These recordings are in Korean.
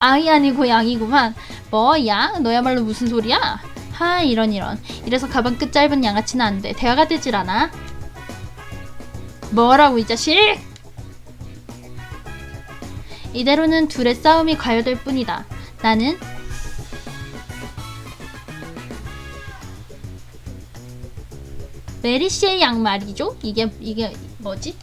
아이 아니고 양이구만. 뭐 양? 너야말로 무슨 소리야? 하 이런. 이래서 가방 끝 짧은 양아치는 안 돼. 대화가 되질 않아. 뭐라고 이 자식? 이대로는 둘의 싸움이 가요될 뿐이다. 나는 메리씨의 양 말이죠? 이게 뭐지?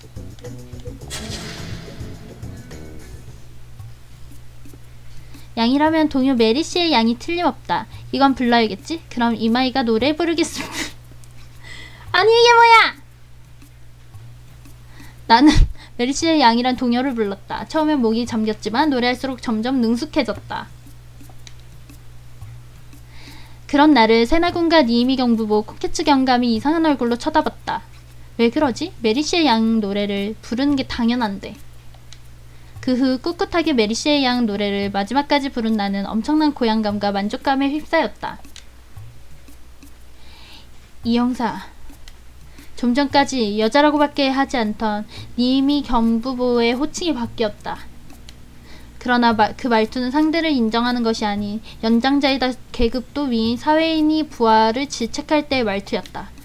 양이라면 동요 메리씨의 양이 틀림없다. 이건 불러야겠지? 그럼 이마이가 노래 부르겠습니다. 아니 이게 뭐야! 나는 메리씨의 양이란 동요를 불렀다. 처음엔 목이 잠겼지만 노래할수록 점점 능숙해졌다. 그런 나를 세나군과 니이미 경부보 코케츠 경감이 이상한 얼굴로 쳐다봤다. 왜 그러지? 메리씨의 양 노래를 부르는 게 당연한데. 그 후 꿋꿋하게 메리씨의 양 노래를 마지막까지 부른 나는 엄청난 고향감과 만족감에 휩싸였다. 이 형사, 좀 전까지 여자라고밖에 하지 않던 니이미 경부보의 호칭이 바뀌었다. 그러나 그 말투는 상대를 인정하는 것이 아닌 연장자이다 계급도 위인 사회인이 부하를 질책할 때의 말투였다.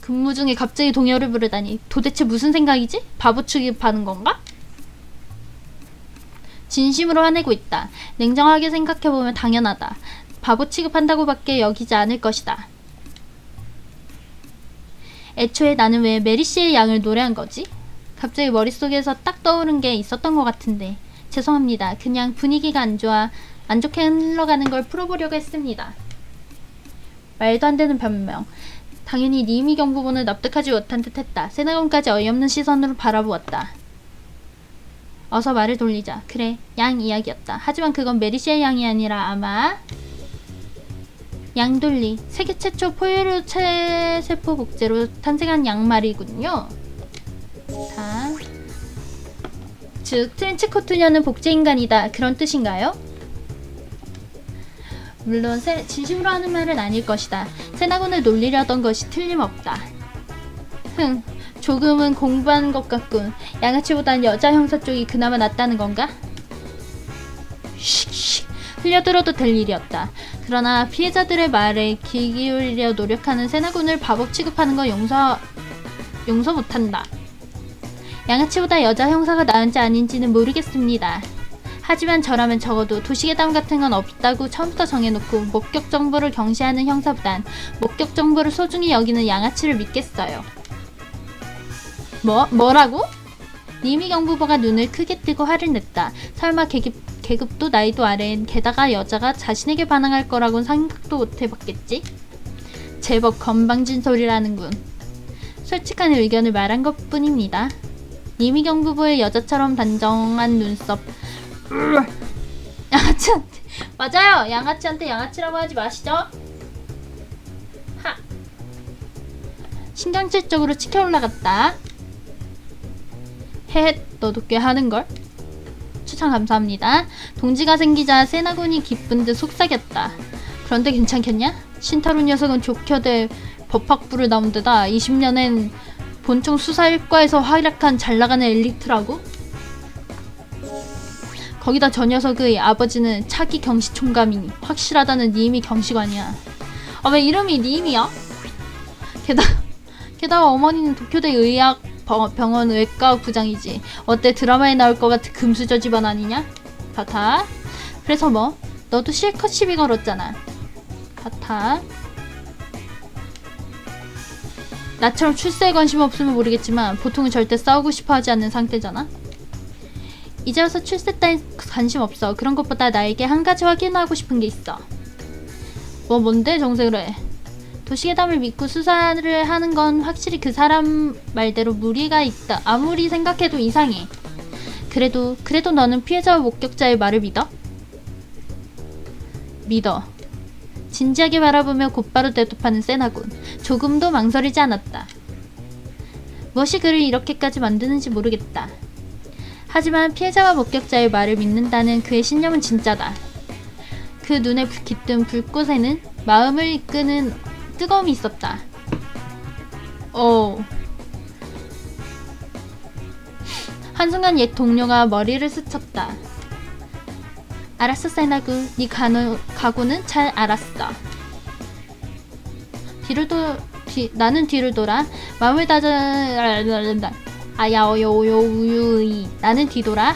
근무 중에 갑자기 동요를 부르다니 도대체 무슨 생각이지? 바보 취급하는 건가? 진심으로 화내고 있다. 냉정하게 생각해보면 당연하다. 바보 취급한다고밖에 여기지 않을 것이다. 애초에 나는 왜 메리씨의 양을 노래한 거지? 갑자기 머릿속에서 딱 떠오른 게 있었던 것 같은데. 죄송합니다. 그냥 분위기가 안 좋게 흘러가는 걸 풀어보려고 했습니다. 말도 안 되는 변명. 당연히 니이미 경부보는 납득하지 못한 듯 했다. 세나군까지 어이없는 시선으로 바라보았다. 어서 말을 돌리자. 그래, 양 이야기였다. 하지만 그건 메리씨의 양이 아니라 아마 양돌리, 세계 최초 포유류 체세포 복제로 탄생한 양말이군요. 즉 트렌치코트녀는 복제인간이다. 그런 뜻인가요? 물론 진심으로 하는 말은 아닐 것이다. 세나군을 놀리려던 것이 틀림없다. 조금은 공부한 것 같군. 양아치보단 여자 형사 쪽이 그나마 낫다는 건가? 씩씩 흘려들어도 될 일이었다. 그러나 피해자들의 말에 귀 기울이려 노력하는 세나군을 바보 취급하는 건 용서 못한다. 양아치보다 여자 형사가 나은지 아닌지는 모르겠습니다. 하지만 저라면 적어도 도시괴담 같은 건 없다고 처음부터 정해놓고 목격 정보를 경시하는 형사보단 목격 정보를 소중히 여기는 양아치를 믿겠어요. 뭐라고? 니이미 경부보가 눈을 크게 뜨고 화를 냈다. 설마 계급도 나이도 아래인 게다가 여자가 자신에게 반항할 거라고는 생각도 못 해봤겠지? 제법 건방진 소리라는군. 솔직한 의견을 말한 것뿐입니다. 니이미 경부보의 여자처럼 단정한 눈썹. 양아치한테 맞아요. 양아치한테 양아치라고 하지 마시죠. 하. 신경질적으로 치켜 올라갔다. 헤헷, 너도 꽤 하는걸? 추천 감사합니다. 동지가 생기자 세나군이 기쁜 듯 속삭였다. 그런데 괜찮겠냐? 신타로 녀석은 조켜대 법학부를 나온 데다 20년엔 본청 수사일과에서 활약한 잘나가는 엘리트라고? 거기다 저 녀석의 아버지는 차기 경시총감이니 확실하다는 니이미 경시관이야. 아, 왜 이름이 니이미야? 게다가 어머니는 도쿄대 의학병원 외과 부장이지. 어때, 드라마에 나올 것 같은 금수저 집안 아니냐? 바타. 그래서 뭐? 너도 실컷 시비 걸었잖아. 바타. 나처럼 출세에 관심 없으면 모르겠지만 보통은 절대 싸우고 싶어 하지 않는 상태잖아. 이제 와서 출세 따윈 관심 없어. 그런 것보다 나에게 한 가지 확인하고 싶은 게 있어. 뭔데 정색을 해. 도시괴담을 믿고 수사를 하는 건 확실히 그 사람 말대로 무리가 있다. 아무리 생각해도 이상해. 그래도 너는 피해자와 목격자의 말을 믿어? 믿어. 진지하게 바라보며 곧바로 대답하는 세나군. 조금도 망설이지 않았다. 무엇이 그를 이렇게까지 만드는지 모르겠다. 하지만 피해자와 목격자의 말을 믿는다는 그의 신념은 진짜다. 그 눈에 깃든 불꽃에는 마음을 이끄는 뜨거움이 있었다. 한순간 옛 동료가 머리를 스쳤다. 알았어, 세나구. 네 각오는 잘 알았어. 나는 뒤를 돌아 마음을 다져 아야오요요우유이 나는 뒤돌아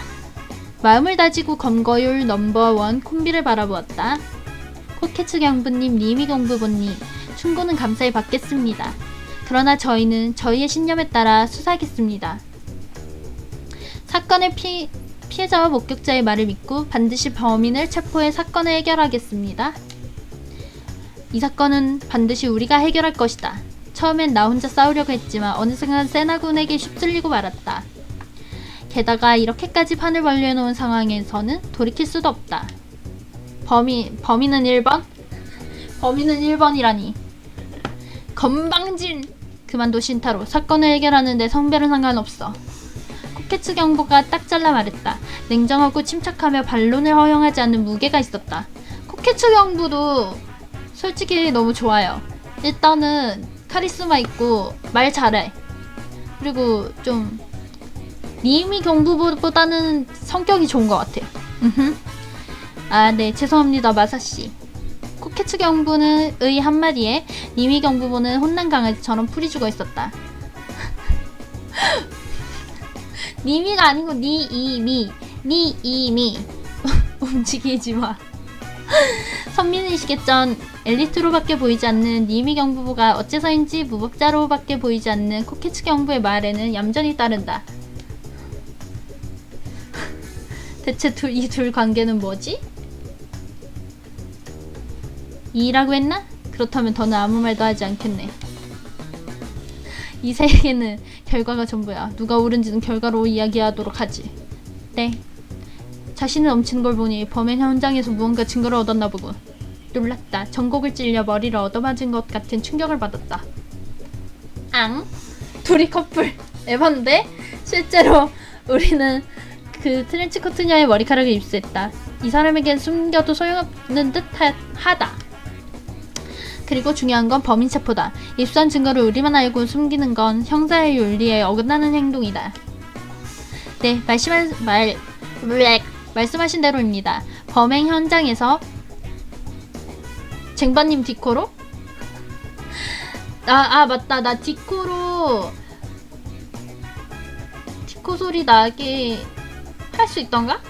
마음을 다지고 검거율 넘버원 콤비를 바라보았다. 코케츠 경부님, 리미 경부보님, 충고는 감사히 받겠습니다. 그러나 저희는 저희의 신념에 따라 수사하겠습니다. 사건의 피해자와 목격자의 말을 믿고 반드시 범인을 체포해 사건을 해결하겠습니다. 이 사건은 반드시 우리가 해결할 것이다. 처음엔 나 혼자 싸우려고 했지만 어느 순간 세나군에게 휩쓸리고 말았다. 게다가 이렇게까지 판을 벌려놓은 상황에서는 돌이킬 수도 없다. 범인은 1번? 범인은 1번이라니. 건방진! 그만둬 신타로. 사건을 해결하는데 성별은 상관없어. 코케츠 경보가 딱 잘라 말했다. 냉정하고 침착하며 반론을 허용하지 않는 무게가 있었다. 코케츠 경보도 솔직히 너무 좋아요. 일단은 카리스마 있고 말 잘해. 그리고 좀 리미 경부보다는 성격이 좋은 것 같아요. 아, 네, 죄송합니다, 마사씨. 코케츠 경부는 의 한마디에 리미 경부보는 혼난 강아지처럼 풀이 죽어 있었다. 리미가 아니고 니이미 움직이지 마. 선민의식의 엘리트로밖에 보이지 않는 니미 경부보가 어째서인지 무법자로밖에 보이지 않는 코케츠 경부의 말에는 얌전히 따른다. 대체 이 둘 관계는 뭐지? 이라고 했나? 그렇다면 더는 아무 말도 하지 않겠네. 이 세계는 결과가 전부야. 누가 옳은지는 결과로 이야기하도록 하지. 네. 자신이 넘치는 걸 보니 범행 현장에서 무언가 증거를 얻었나 보군. 놀랐다. 전곡을 찔려 머리를 얻어맞은 것 같은 충격을 받았다. 앙? 둘이 커플. 에반데? 실제로 우리는 그 트렌치코트녀의 머리카락을 입수했다. 이 사람에겐 숨겨도 소용없는 듯 하다. 그리고 중요한 건 범인 체포다. 입수한 증거를 우리만 알고 숨기는 건 형사의 윤리에 어긋나는 행동이다. 네, 말씀하신 대로입니다. 범행 현장에서 쟁반님 디코로? 맞다. 나 디코 소리 나게 할 수 있던가?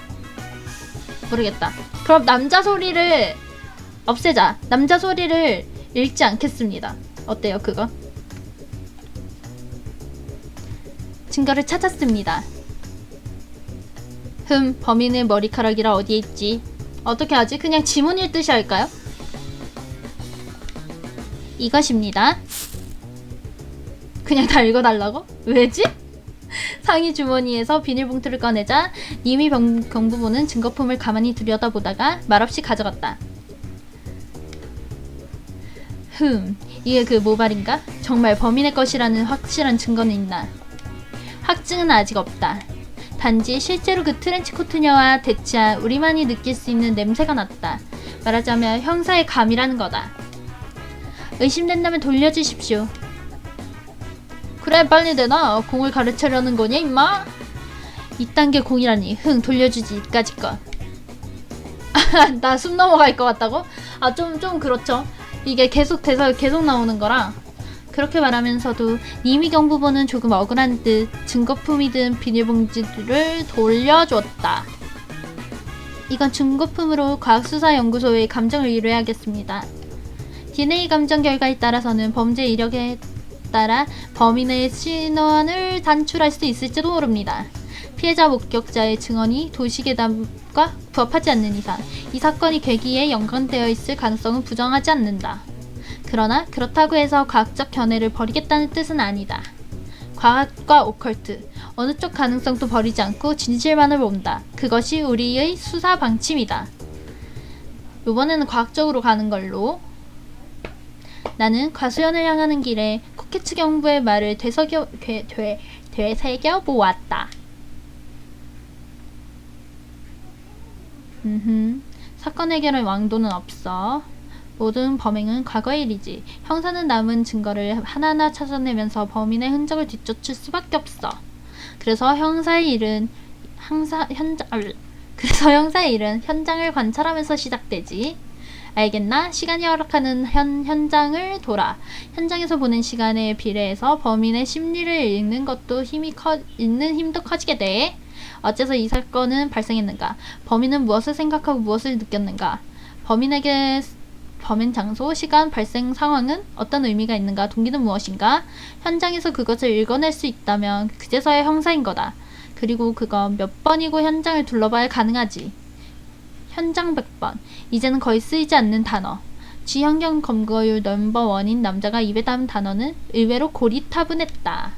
모르겠다. 그럼 남자 소리를 없애자. 남자 소리를 읽지 않겠습니다. 어때요, 그거? 증거를 찾았습니다. 범인의 머리카락이라 어디에 있지? 어떻게 하지? 그냥 지문 읽듯이 할까요? 이것입니다. 그냥 다 읽어달라고? 왜지? 상의 주머니에서 비닐봉투를 꺼내자 니미 경부보는 증거품을 가만히 들여다보다가 말없이 가져갔다. 이게 그 모발인가? 정말 범인의 것이라는 확실한 증거는 있나? 확증은 아직 없다. 단지 실제로 그 트렌치코트녀와 대치한 우리만이 느낄 수 있는 냄새가 났다. 말하자면 형사의 감이라는 거다. 의심된다면 돌려주십시오. 그래, 빨리 내놔. 공을 가르치려는 거냐, 임마? 이딴 게 공이라니. 돌려주지, 이까짓 거. 나 숨 넘어갈 것 같다고? 좀 그렇죠. 이게 계속 나오는 거라. 그렇게 말하면서도 니미 경부보는 조금 억울한 듯 증거품이 든 비닐봉지를 돌려줬다. 이건 증거품으로 과학수사연구소의 감정을 의뢰하겠습니다. DNA 감정 결과에 따라서는 범죄 이력에 따라 범인의 신원을 단출할 수 있을지도 모릅니다. 피해자 목격자의 증언이 도시계담과 부합하지 않는 이상 이 사건이 괴기에 연관되어 있을 가능성은 부정하지 않는다. 그러나 그렇다고 해서 과학적 견해를 버리겠다는 뜻은 아니다. 과학과 오컬트, 어느 쪽 가능성도 버리지 않고 진실만을 본다. 그것이 우리의 수사 방침이다. 이번에는 과학적으로 가는 걸로. 나는 과수연을 향하는 길에 코케츠 경부의 말을 되새겨보았다. 사건 해결의 왕도는 없어. 모든 범행은 과거의 일이지. 형사는 남은 증거를 하나하나 찾아내면서 범인의 흔적을 뒤쫓을 수밖에 없어. 그래서 형사의 일은 그래서 형사의 일은 현장을 관찰하면서 시작되지. 알겠나? 시간이 허락하는 현장을 돌아. 현장에서 보낸 시간에 비례해서 범인의 심리를 읽는 것도 읽는 힘도 커지게 돼. 어째서 이 사건은 발생했는가? 범인은 무엇을 생각하고 무엇을 느꼈는가? 범인에게 범행 장소, 시간, 발생 상황은 어떤 의미가 있는가? 동기는 무엇인가? 현장에서 그것을 읽어낼 수 있다면 그제서야 형사인 거다. 그리고 그건 몇 번이고 현장을 둘러봐야 가능하지. 현장 100번. 이제는 거의 쓰이지 않는 단어. 지형경 검거율 넘버1인 남자가 입에 담은 단어는 의외로 고리타분했다.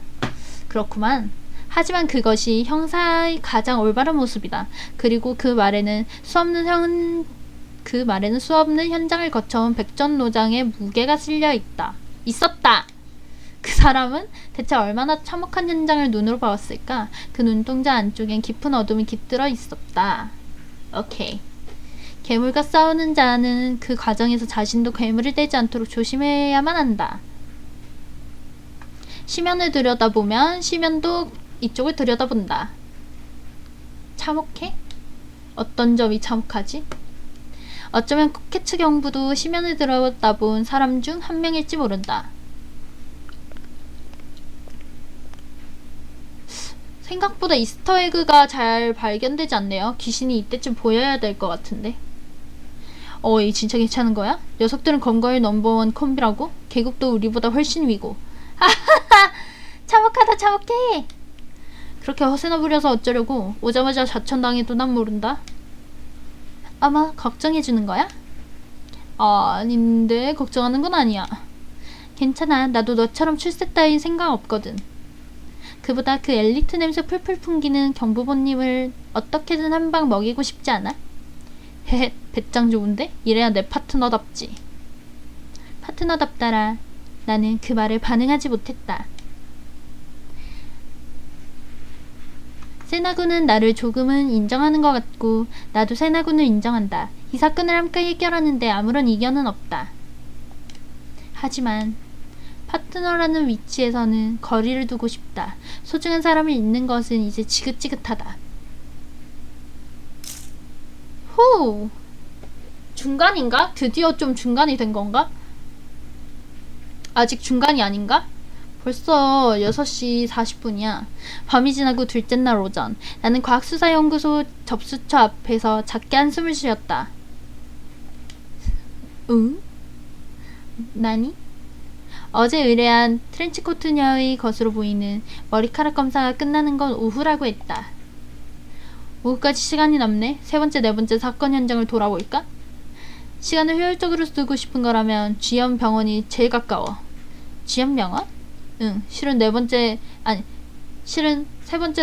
그렇구만. 하지만 그것이 형사의 가장 올바른 모습이다. 그리고 그 말에는 수없는 현장을 거쳐온 백전노장의 무게가 실려 있었다. 그 사람은 대체 얼마나 참혹한 현장을 눈으로 보았을까? 그 눈동자 안쪽엔 깊은 어둠이 깃들어 있었다. 오케이. 괴물과 싸우는 자는 그 과정에서 자신도 괴물이 되지 않도록 조심해야만 한다. 시면을 들여다보면 시면도 이쪽을 들여다본다. 참혹해? 어떤 점이 참혹하지? 어쩌면 코케츠 경부도 시면을 들여다본 사람 중 한 명일지 모른다. 생각보다 이스터에그가 잘 발견되지 않네요. 귀신이 이때쯤 보여야 될 것 같은데. 이 진짜 괜찮은 거야? 녀석들은 검거율 넘버1 콤비라고? 계급도 우리보다 훨씬 위고. 하하하! 참혹하다 참혹해! 그렇게 허세나 부려서 어쩌려고. 오자마자 좌천당해도 난 모른다. 아마 걱정해주는 거야? 아닌데 걱정하는 건 아니야. 괜찮아. 나도 너처럼 출세 따윈 생각 없거든. 그보다 그 엘리트 냄새 풀풀 풍기는 경부보님을 어떻게든 한 방 먹이고 싶지 않아? 헤헤, 배짱 좋은데? 이래야 내 파트너답지. 파트너답다라. 나는 그 말에 반응하지 못했다. 세나군은 나를 조금은 인정하는 것 같고 나도 세나군을 인정한다. 이 사건을 함께 해결하는데 아무런 이견은 없다. 하지만 파트너라는 위치에서는 거리를 두고 싶다. 소중한 사람을 잃는 것은 이제 지긋지긋하다. 후! 중간인가? 드디어 좀 중간이 된 건가? 아직 중간이 아닌가? 벌써 6시 40분이야. 밤이 지나고 둘째 날 오전. 나는 과학수사연구소 접수처 앞에서 작게 한숨을 쉬었다. 응? 나니? 어제 의뢰한 트렌치코트녀의 것으로 보이는 머리카락 검사가 끝나는 건 오후라고 했다. 오후까지 시간이 남네. 세 번째, 네 번째 사건 현장을 돌아볼까? 시간을 효율적으로 쓰고 싶은 거라면 GM 병원이 제일 가까워. GM 병원? 응, 실은 세 번째,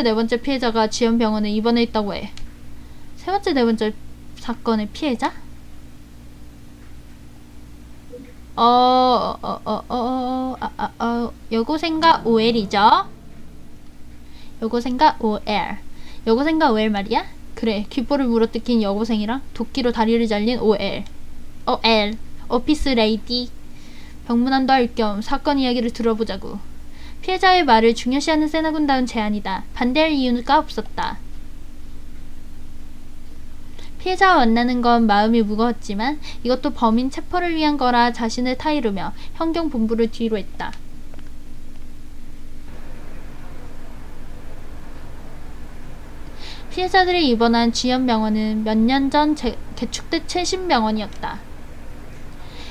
네 번째 피해자가 GM 병원에 입원해 있다고 해. 세 번째, 네 번째 사건의 피해자? 여고생과 OL이죠? 여고생과 OL. 여고생과 OL 말이야? 그래, 귓볼을 물어뜯긴 여고생이랑 도끼로 다리를 잘린 OL. OL. 오피스 레이디. 병문안도 할 겸 사건 이야기를 들어보자고. 피해자의 말을 중요시하는 세나군다운 제안이다. 반대할 이유가 없었다. 피해자와 만나는 건 마음이 무거웠지만 이것도 범인 체포를 위한 거라 자신을 타이르며 현경본부를 뒤로 했다. 피해자들이 입원한 GM병원은 몇 년 전 개축된 최신 병원이었다.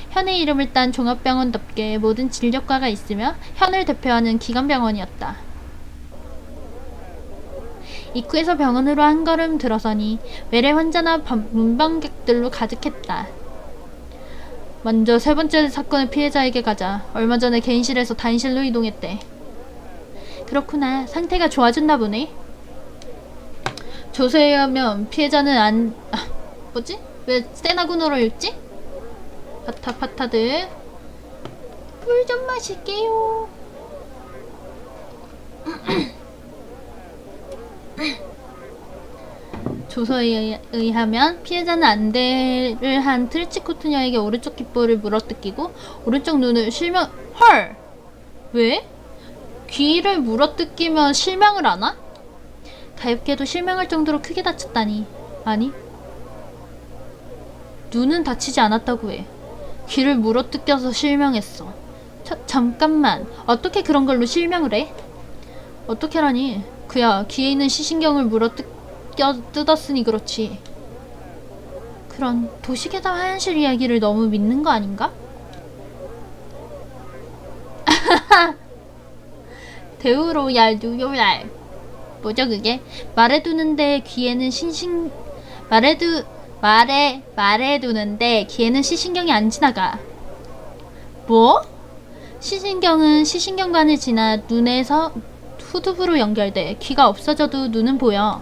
현의 이름을 딴 종합병원답게 모든 진료과가 있으며 현을 대표하는 기관병원이었다. 입구에서 병원으로 한 걸음 들어서니 외래 환자나 문방객들로 가득했다. 먼저 세 번째 사건의 피해자에게 가자. 얼마 전에 개인실에서 단실로 이동했대. 그렇구나. 상태가 좋아졌나 보네. 조사에 의하면 피해자는 뭐지? 왜 세나군으로 읽지? 파타파타들 물 좀 마실게요. 조서에 의하면 피해자는 안대를 한 트리치코트녀에게 오른쪽 귓볼을 물어뜯기고 오른쪽 눈을 헐! 왜? 귀를 물어뜯기면 실명을 하나? 가엾게도 실명할 정도로 크게 다쳤다니. 아니, 눈은 다치지 않았다고 해. 귀를 물어뜯겨서 실명했어. 잠깐만, 어떻게 그런 걸로 실명을 해? 어떻게라니? 그야 귀에 있는 시신경을 뜯었으니 그렇지. 그런 도시괴담 하얀실 이야기를 너무 믿는 거 아닌가? 데우로얄 누요얄. 뭐죠 그게? 말해두는데 귀에는 말해두는데 귀에는 시신경이 안 지나가. 뭐? 시신경은 시신경관을 지나 눈에서 후두부로 연결돼. 귀가 없어져도 눈은 보여.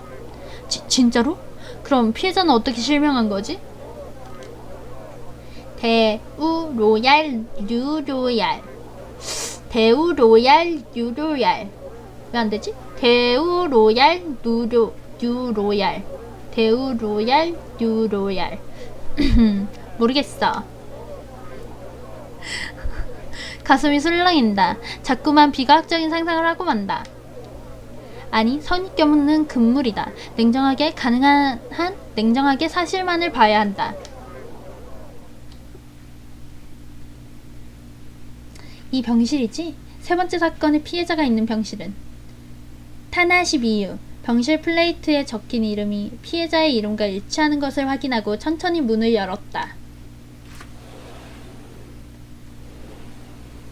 진짜로? 그럼 피해자는 어떻게 실명한 거지? 데우로얄 유로얄. 데우로얄 유로얄. 왜 안 되지? 데우로얄 유로얄. 데우로얄 유로얄. 모르겠어. 가슴이 술렁인다. 자꾸만 비과학적인 상상을 하고 만다. 아니, 선입견은 금물이다. 냉정하게 가능한 한 냉정하게 사실만을 봐야 한다. 이 병실이지? 세 번째 사건의 피해자가 있는 병실은 타나시 미유. 병실 플레이트에 적힌 이름이 피해자의 이름과 일치하는 것을 확인하고 천천히 문을 열었다.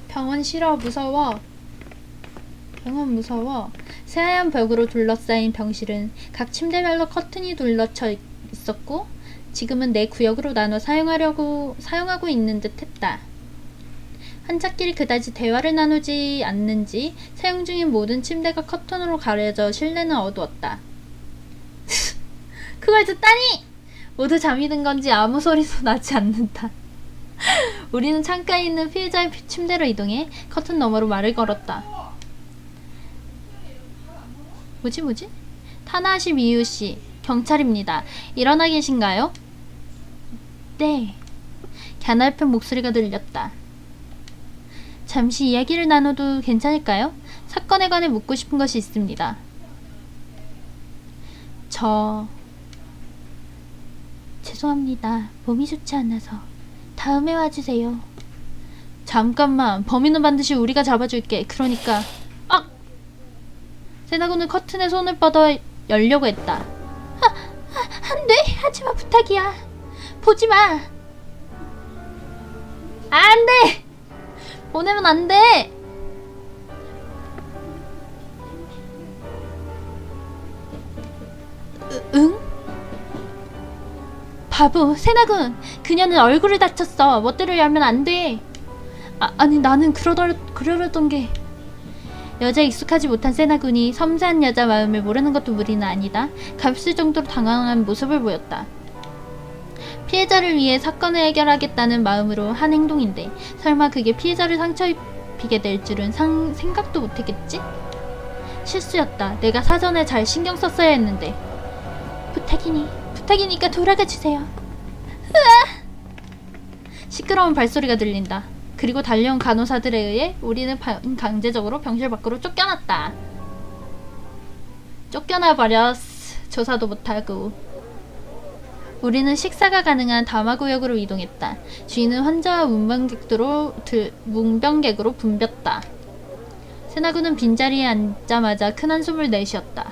병원 싫어. 무서워. 병원 무서워. 새하얀 벽으로 둘러싸인 병실은 각 침대별로 커튼이 둘러쳐 있었고 지금은 네 구역으로 나눠 사용하고 있는 듯 했다. 환자끼리 그다지 대화를 나누지 않는지 사용 중인 모든 침대가 커튼으로 가려져 실내는 어두웠다. 그걸 듣다니! 모두 잠이 든 건지 아무 소리도 나지 않는다. 우리는 창가에 있는 피해자의 침대로 이동해 커튼 너머로 말을 걸었다. 뭐지? 타나시 미유씨, 경찰입니다. 일어나 계신가요? 네. 갸냘픈 목소리가 들렸다. 잠시 이야기를 나눠도 괜찮을까요? 사건에 관해 묻고 싶은 것이 있습니다. 죄송합니다. 몸이 좋지 않아서. 다음에 와주세요. 잠깐만. 범인은 반드시 우리가 잡아줄게. 그러니까. 아! 세나군은 커튼에 손을 뻗어 열려고 했다. 안 돼! 하지마, 부탁이야. 보지마! 안 돼! 보내면 안 돼! 응? 바보, 세나군! 그녀는 얼굴을 다쳤어. 멋대로 열면 안 돼. 아니, 나는 그러려던 게... 여자에 익숙하지 못한 세나군이 섬세한 여자 마음을 모르는 것도 무리는 아니다. 가엾을 정도로 당황한 모습을 보였다. 피해자를 위해 사건을 해결하겠다는 마음으로 한 행동인데 설마 그게 피해자를 상처 입히게 될 줄은 생각도 못했겠지? 실수였다. 내가 사전에 잘 신경 썼어야 했는데. 부탁이니까 돌아가주세요. 으아! 시끄러운 발소리가 들린다. 그리고 달려온 간호사들에 의해 우리는 강제적으로 병실 밖으로 쫓겨났다. 쫓겨나버렸어. 조사도 못하고. 우리는 식사가 가능한 다마구역으로 이동했다. 주인은 환자와 문병객으로 붐볐다. 세나군은 빈자리에 앉자마자 큰 한숨을 내쉬었다.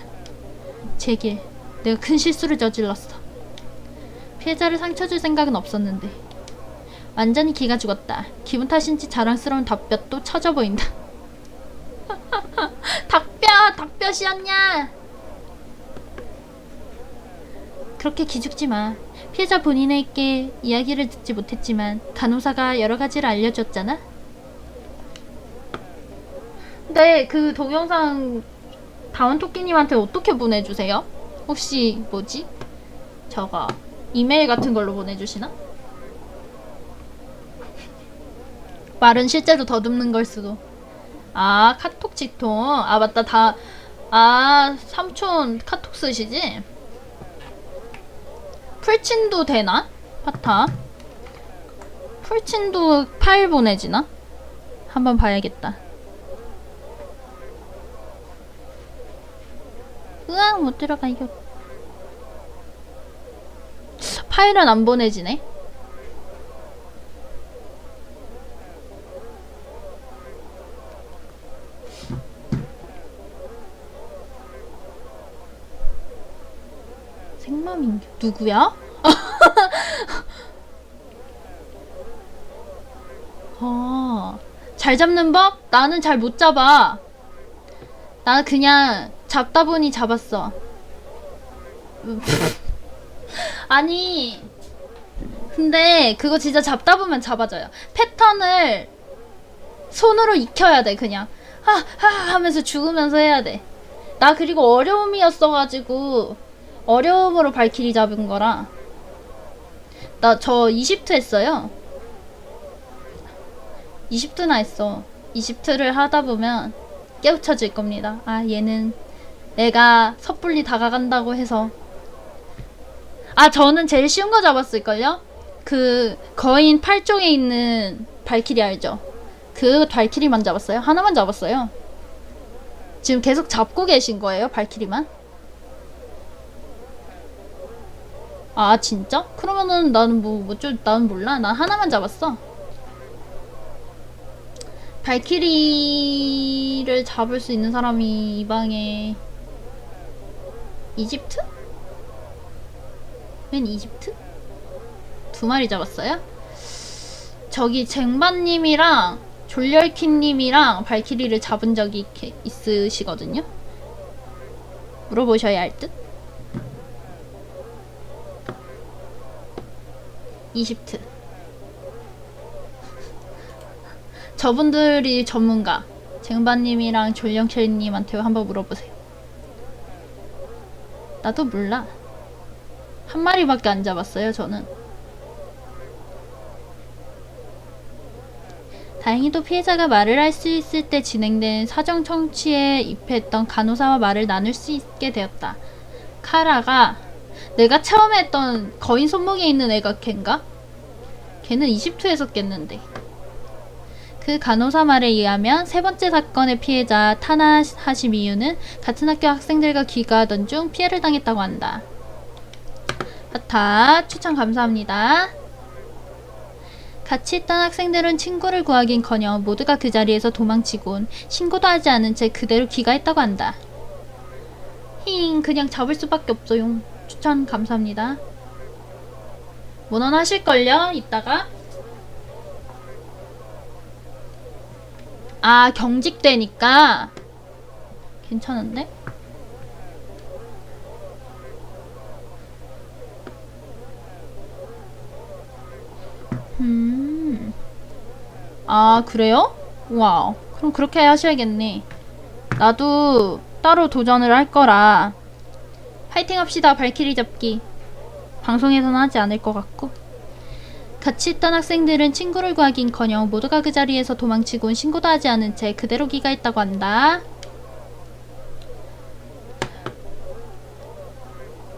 제길, 내가 큰 실수를 저질렀어. 피해자를 상처 줄 생각은 없었는데. 완전히 기가 죽었다. 기분 탓인지 자랑스러운 닭뼈도 처져 보인다. 닭뼈시였냐? 그렇게 기죽지 마. 피해자 본인에게 이야기를 듣지 못했지만 간호사가 여러 가지를 알려줬잖아. 네, 그 동영상 다운토끼님한테 어떻게 보내주세요? 혹시 뭐지? 저거 이메일 같은 걸로 보내주시나? 말은 실제로 더듬는 걸 수도. 아, 카톡 직통. 아, 맞다. 삼촌 카톡 쓰시지? 풀친도 되나? 파타. 풀친도 파일 보내지나? 한번 봐야겠다. 으악, 못 들어가요. 파일은 안 보내지네. 생마민규 누구야? 잘 잡는 법? 나는 잘 못 잡아. 나는 그냥 잡다 보니 잡았어. 아니 근데 그거 진짜 잡다 보면 잡아져요. 패턴을 손으로 익혀야 돼. 그냥 하하 하면서 죽으면서 해야 돼. 나 그리고 어려움이었어가지고 어려움으로 발키리 잡은 거라. 나 저 20트 했어요. 20트나 했어. 20트를 하다 보면 깨우쳐질 겁니다. 아 얘는 내가 섣불리 다가간다고 해서. 아 저는 제일 쉬운 거 잡았을걸요? 그 거인 8종에 있는 발키리 알죠? 그 발키리만 잡았어요. 하나만 잡았어요. 지금 계속 잡고 계신 거예요? 발키리만? 아 진짜? 그러면은 나는 나는 몰라. 난 하나만 잡았어. 발키리를 잡을 수 있는 사람이 이 방에 이집트? 웬 이집트? 2마리 잡았어요? 저기 쟁반님이랑 졸렬키님이랑 발키리를 잡은 적이 있으시거든요? 물어보셔야 할 듯? 이집트. 저분들이 전문가. 쟁반님이랑 졸렬키님한테 한번 물어보세요. 나도 몰라. 한 마리밖에 안 잡았어요, 저는. 다행히도 피해자가 말을 할 수 있을 때 진행된 사정 청취에 입회했던 간호사와 말을 나눌 수 있게 되었다. 카라가 내가 처음에 했던 거인 손목에 있는 애가 걔인가? 걔는 이집트에서 깼는데. 그 간호사 말에 의하면 세 번째 사건의 피해자 타나 하시미유는 같은 학교 학생들과 귀가하던 중 피해를 당했다고 한다. 아타 추천 감사합니다. 같이 있던 학생들은 친구를 구하긴커녕 모두가 그 자리에서 도망치곤 신고도 하지 않은 채 그대로 귀가했다고 한다. 그냥 잡을 수밖에 없어요. 추천 감사합니다. 문헌하실걸요? 이따가. 아 경직되니까 괜찮은데? 아 그래요? 와우. 그럼 그렇게 하셔야겠네. 나도 따로 도전을 할 거라. 파이팅 합시다. 발키리 잡기. 방송에서는 하지 않을 것 같고. 같이 있던 학생들은 친구를 구하긴커녕 모두가 그 자리에서 도망치곤 신고도 하지 않은 채 그대로 귀가했다고 한다.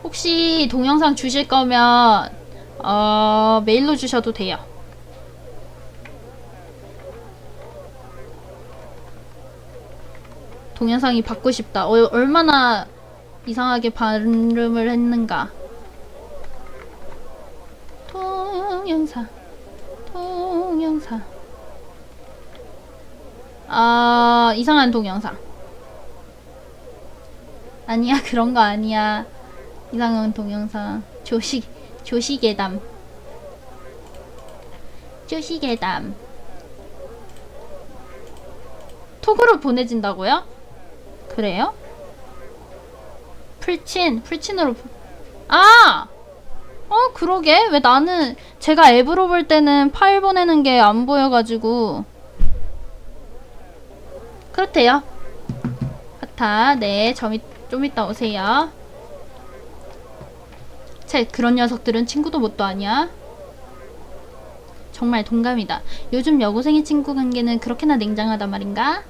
혹시 동영상 주실 거면 메일로 주셔도 돼요. 동영상이 받고 싶다. 얼마나 이상하게 발음을 했는가. 동영상. 이상한 동영상. 아니야, 그런 거 아니야. 이상한 동영상. 조시계담. 톡으로 보내진다고요? 그래요? 풀친으로. 그러게. 왜 나는 제가 앱으로 볼 때는 파일 보내는 게 안 보여가지고. 그렇대요. 하타. 네, 좀 이따 오세요. 그런 녀석들은 친구도 뭣도 아니야. 정말 동감이다. 요즘 여고생의 친구 관계는 그렇게나 냉정하단 말인가?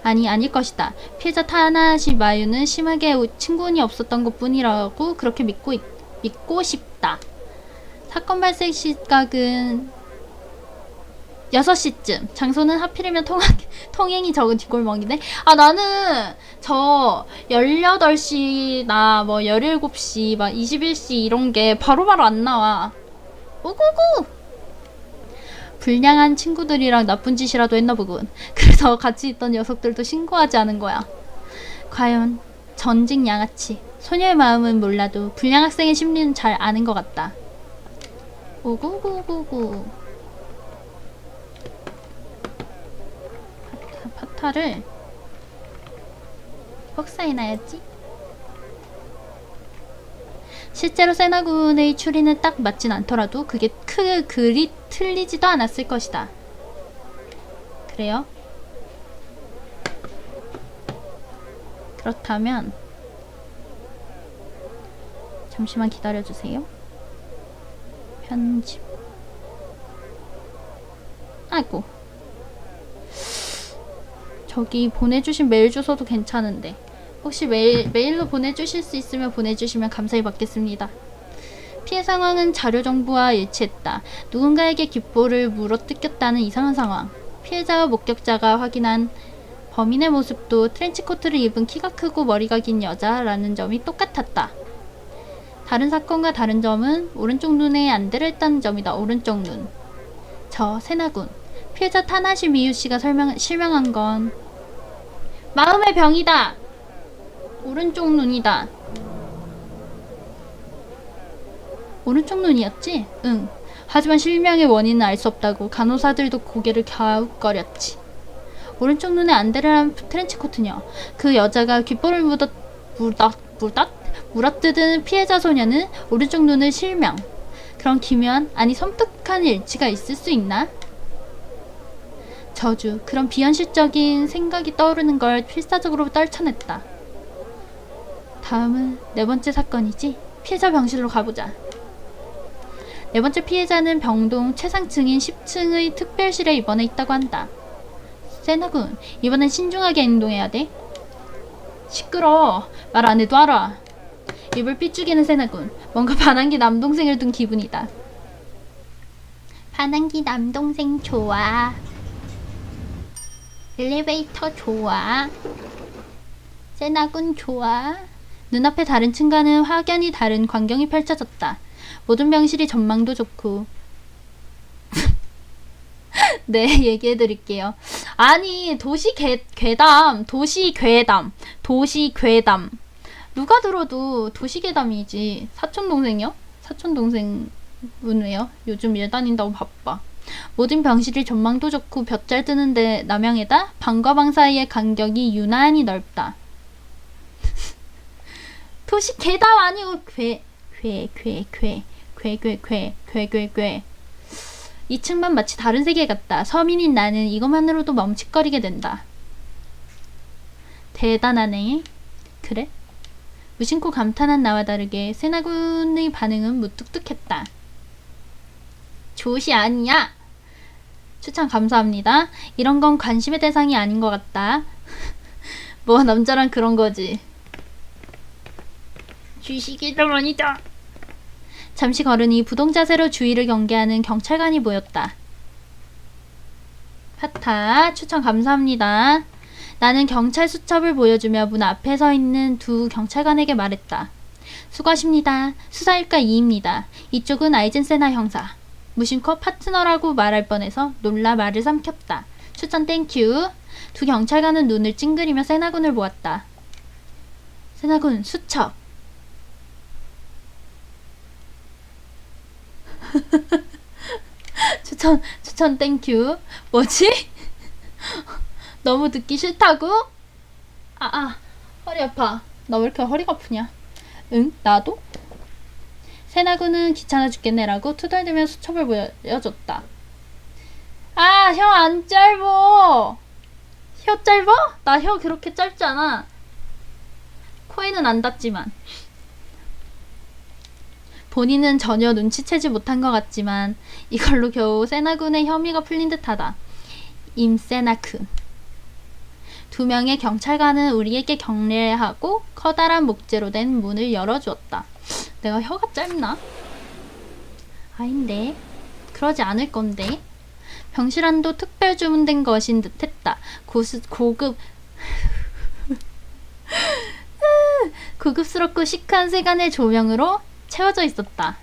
아닐 것이다. 피해자 타나시 마유는 심하게 친구운이 없었던 것 뿐이라고 그렇게 믿고 싶다. 사건 발생 시각은 6시쯤. 장소는 하필이면 통행이 적은 뒷골목이네. 아, 나는 저 18시나 뭐 17시, 막 21시 이런 게 바로바로 안 나와. 오구구! 불량한 친구들이랑 나쁜 짓이라도 했나 보군. 그래서 같이 있던 녀석들도 신고하지 않은 거야. 과연 전직 양아치. 소녀의 마음은 몰라도 불량 학생의 심리는 잘 아는 것 같다. 오구구구구. 파타를 복사해놔야지. 실제로 세나군의 추리는 딱 맞진 않더라도 그게 그리 틀리지도 않았을 것이다. 그래요? 그렇다면 잠시만 기다려주세요. 편집. 아이고. 저기 보내주신 메일 주소도 괜찮은데 혹시 메일로 보내주실 수 있으면 보내주시면 감사히 받겠습니다. 피해 상황은 자료 정보와 일치했다. 누군가에게 귓볼을 물어뜯겼다는 이상한 상황. 피해자와 목격자가 확인한 범인의 모습도 트렌치코트를 입은 키가 크고 머리가 긴 여자라는 점이 똑같았다. 다른 사건과 다른 점은 오른쪽 눈에 안대를 했다는 점이다. 오른쪽 눈. 저 세나군. 피해자 타나시 미유씨가 실명한 건 마음의 병이다. 오른쪽 눈이다. 오른쪽 눈이었지? 응. 하지만 실명의 원인은 알 수 없다고 간호사들도 고개를 갸웃거렸지. 오른쪽 눈에 안대를 한 트렌치코트녀. 그 여자가 귓볼을 물어뜯은 피해자 소녀는 오른쪽 눈을 실명. 그런 기묘한, 아니 섬뜩한 일치가 있을 수 있나? 저주, 그런 비현실적인 생각이 떠오르는 걸 필사적으로 떨쳐냈다. 다음은 네 번째 사건이지? 피해자 병실로 가보자. 네 번째 피해자는 병동 최상 층인 10층의 특별실에 입원해 있다고 한다. 세나군, 이번엔 신중하게 행동해야 돼. 시끄러워. 말 안 해도 알아. 입을 삐죽이는 세나군. 뭔가 반항기 남동생을 둔 기분이다. 반항기 남동생 좋아. 엘리베이터 좋아. 세나군 좋아. 눈앞에 다른 층과는 확연히 다른 광경이 펼쳐졌다. 모든 병실이 전망도 좋고. 네, 얘기해드릴게요. 아니, 도시괴담. 누가 들어도 도시괴담이지. 사촌동생이요? 사촌동생은 왜요? 요즘 일 다닌다고 바빠. 모든 병실이 전망도 좋고 볕 잘 드는데 남양에다 방과 방 사이의 간격이 유난히 넓다. 도시괴담 아니고 괴. 2층만 마치 다른 세계 같다. 서민인 나는 이것만으로도 멈칫거리게 된다. 대단하네. 그래? 무심코 감탄한 나와 다르게 세나군의 반응은 무뚝뚝했다. 조시 아니야. 추천 감사합니다. 이런 건 관심의 대상이 아닌 것 같다. 뭐 남자란 그런 거지. 주식이다 아니다. 잠시 걸으니 부동자세로 주위를 경계하는 경찰관이 보였다. 파타 추천 감사합니다. 나는 경찰 수첩을 보여주며 문 앞에 서 있는 두 경찰관에게 말했다. 수고하십니다. 수사일과 2입니다. 이쪽은 아이젠세나 형사. 무심코 파트너라고 말할 뻔해서 놀라 말을 삼켰다. 추천 땡큐. 두 경찰관은 눈을 찡그리며 세나군을 보았다. 세나군 수첩. 추천 땡큐. 뭐지? 너무 듣기 싫다고? 허리 아파. 나 왜 이렇게 허리가 아프냐? 응? 나도? 세나군은 귀찮아 죽겠네라고 투덜대며 수첩을 보여줬다. 아, 혀 안 짧어. 혀 짧아? 나 혀 그렇게 짧지 않아. 코에는 안 닿지만. 본인은 전혀 눈치채지 못한 것 같지만 이걸로 겨우 세나군의 혐의가 풀린 듯하다. 임세나군. 두 명의 경찰관은 우리에게 경례하고 커다란 목재로 된 문을 열어주었다. 내가 혀가 짧나? 아닌데. 그러지 않을 건데. 병실안도 특별 주문된 것인 듯했다. 고급스럽고 시크한 세간의 조명으로 채워져 있었다.